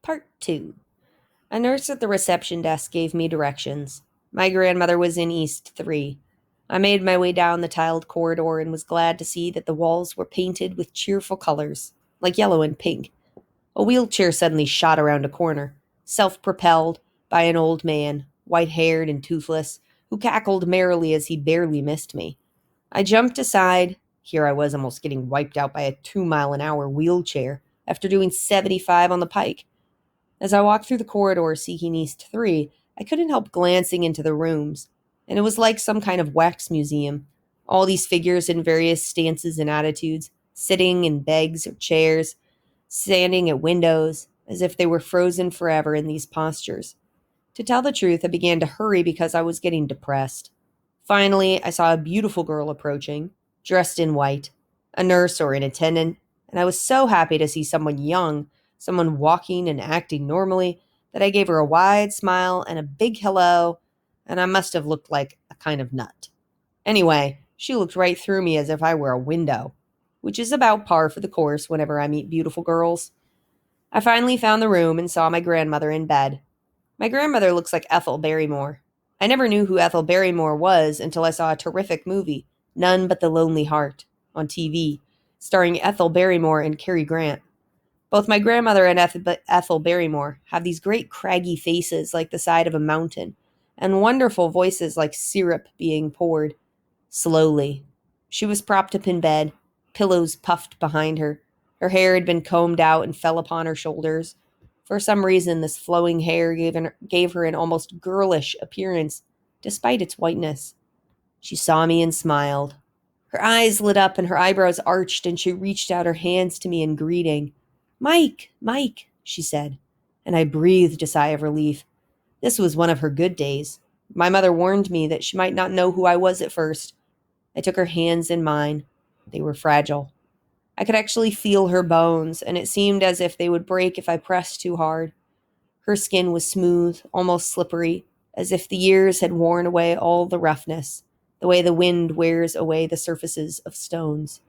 Part 2. A nurse at the reception desk gave me directions. My grandmother was in East 3. I made my way down the tiled corridor and was glad to see that the walls were painted with cheerful colors, like yellow and pink. A wheelchair suddenly shot around a corner, self-propelled by an old man, white-haired and toothless, who cackled merrily as he barely missed me. I jumped aside. Here I was almost getting wiped out by a 2-mile-an-hour wheelchair after doing 75 on the pike. As I walked through the corridor seeking East 3, I couldn't help glancing into the rooms, and it was like some kind of wax museum. All these figures in various stances and attitudes, sitting in begs or chairs, standing at windows, as if they were frozen forever in these postures. To tell the truth, I began to hurry because I was getting depressed. Finally, I saw a beautiful girl approaching, dressed in white, a nurse or an attendant, and I was so happy to see someone young, someone walking and acting normally, that I gave her a wide smile and a big hello, and I must have looked like a kind of nut. Anyway, she looked right through me as if I were a window, which is about par for the course whenever I meet beautiful girls. I finally found the room and saw my grandmother in bed. My grandmother looks like Ethel Barrymore. I never knew who Ethel Barrymore was until I saw a terrific movie, None But the Lonely Heart, on TV, starring Ethel Barrymore and Cary Grant. Both my grandmother and Ethel Barrymore have these great craggy faces like the side of a mountain, and wonderful voices like syrup being poured. Slowly. She was propped up in bed, pillows puffed behind her. Her hair had been combed out and fell upon her shoulders. For some reason, this flowing hair gave her an almost girlish appearance, despite its whiteness. She saw me and smiled. Her eyes lit up and her eyebrows arched, and she reached out her hands to me in greeting. "Mike, Mike," she said, and I breathed a sigh of relief. This was one of her good days. My mother warned me that she might not know who I was at first. I took her hands in mine. They were fragile. I could actually feel her bones, and it seemed as if they would break if I pressed too hard. Her skin was smooth, almost slippery, as if the years had worn away all the roughness, the way the wind wears away the surfaces of stones.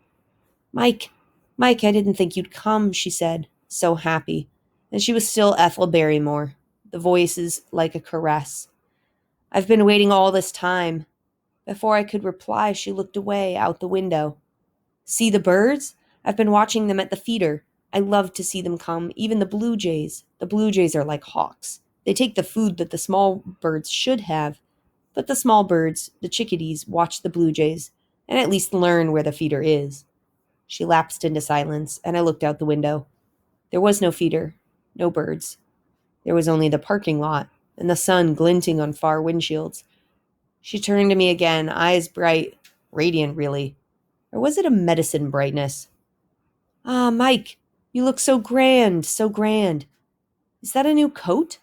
"Mike, Mike, I didn't think you'd come," she said, so happy. And she was still Ethel Barrymore, the voices like a caress. "I've been waiting all this time." Before I could reply, she looked away, out the window. "See the birds? I've been watching them at the feeder. I love to see them come, even the blue jays. The blue jays are like hawks. They take the food that the small birds should have. But the small birds, the chickadees, watch the blue jays, and at least learn where the feeder is." She lapsed into silence, and I looked out the window. There was no feeder, no birds. There was only the parking lot, and the sun glinting on far windshields. She turned to me again, eyes bright, radiant really. Or was it a medicine brightness? "Ah, Mike, you look so grand, so grand. Is that a new coat?"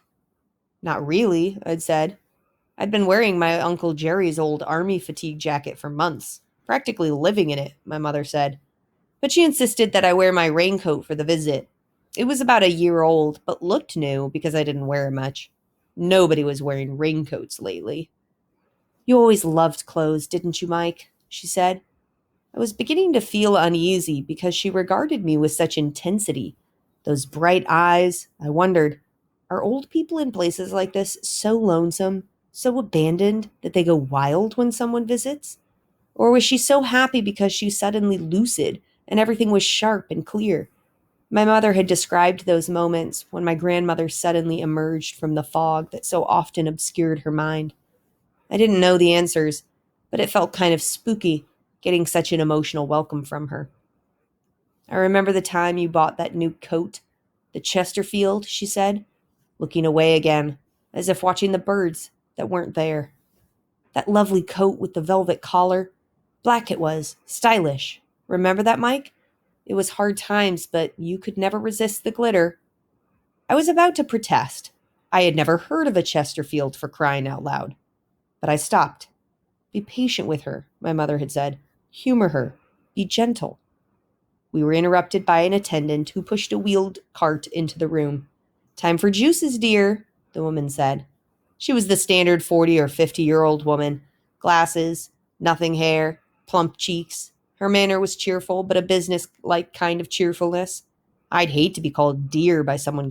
"Not really," I'd said. I'd been wearing my Uncle Jerry's old army fatigue jacket for months, practically living in it, my mother said. But she insisted that I wear my raincoat for the visit. It was about a year old, but looked new because I didn't wear it much. Nobody was wearing raincoats lately. "You always loved clothes, didn't you, Mike?" she said. I was beginning to feel uneasy because she regarded me with such intensity. Those bright eyes, I wondered, are old people in places like this so lonesome, so abandoned that they go wild when someone visits? Or was she so happy because she was suddenly lucid and everything was sharp and clear? My mother had described those moments when my grandmother suddenly emerged from the fog that so often obscured her mind. I didn't know the answers, but it felt kind of spooky getting such an emotional welcome from her. "I remember the time you bought that new coat, the Chesterfield," she said, looking away again, as if watching the birds that weren't there. "That lovely coat with the velvet collar. Black it was, stylish. Remember that, Mike? It was hard times, but you could never resist the glitter." I was about to protest. I had never heard of a Chesterfield, for crying out loud. But I stopped. "Be patient with her," my mother had said. "Humor her. Be gentle." We were interrupted by an attendant who pushed a wheeled cart into the room. "Time for juices, dear," the woman said. She was the standard 40 or 50-year-old woman. Glasses, nothing hair, plump cheeks. Her manner was cheerful, but a business-like kind of cheerfulness. I'd hate to be called dear by someone getting